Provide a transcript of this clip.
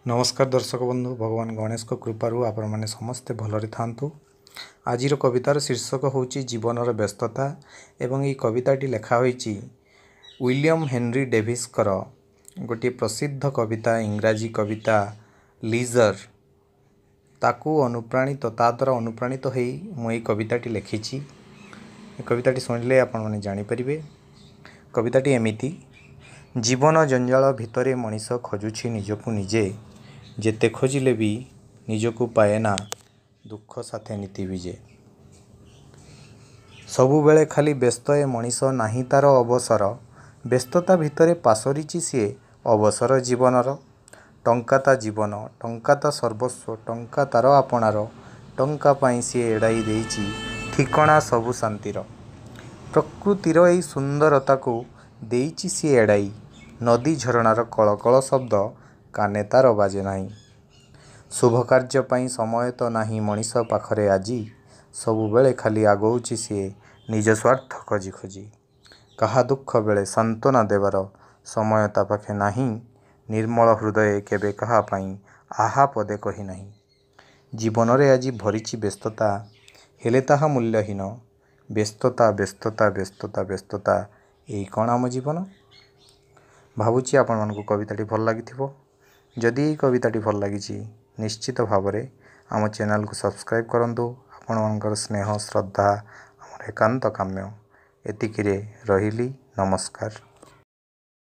नमस्कार दर्शक बंधु भगवान गणेश को कृपारू आपण मैंने समस्ते भलरे थांतु। आज कवितार शीर्षक होची जीवनर व्यस्तता एवं ये कविताटी लेखा होईची विलियम हेनरी डेविस कर गोटे प्रसिद्ध कविता इंग्राजी कविता लीजर ताकू अनुप्राणित द्वारा अनुप्राणित हो मुझे कविताटी लिखी। कविताटी शुणिले आपण मैंने जानीपर कविताटी एमिति जीवन जंजाल भितर मनीष खोजुछि निजकु निजे जेते खोजिले भी निजकु पाएना दुख साथे नीति विजे सबुबेले खाली व्यस्त ए मनीष नाही तार अवसर व्यस्तता भितर पासरिछि सी अवसर जीवनर टंका जीवन टंका सर्वस्व टंका तार आपणार टंका पाई सी एड़ाई देइछि ठिकणा सबु शांतिर प्रकृतिर एई सुंदरता को देइछि सी एड़ाई नदी झरणार कलकल शब्द काने तार बाजे नाही शुभ कार्य पाई समय तो नाही मनीष पाखरे आजी सबुबेले खाली आगौछि सी निज स्वार्थ खोजी खोजी कहा दुख बेले सांत्वना देवार समय ता पाखे नाही निर्मल हृदय केबे कहा पाई आहा पदे कही नाही जीवन रे आज भरिछि व्यस्तता हेले ताहा मूल्यहीन व्यस्तता व्यस्तता व्यस्तता व्यस्तता यही कौन आम जीवन भावुची आपण मानकु कविताटी भल लागिथिबो। जदि ये कविताटी भल लागिछि निश्चित भाव में आम चैनल को सब्सक्राइब करंतु। आपण मानकर स्नेह श्रद्धा आमर एकांत काम्य एतिकिरे रहिली। नमस्कार।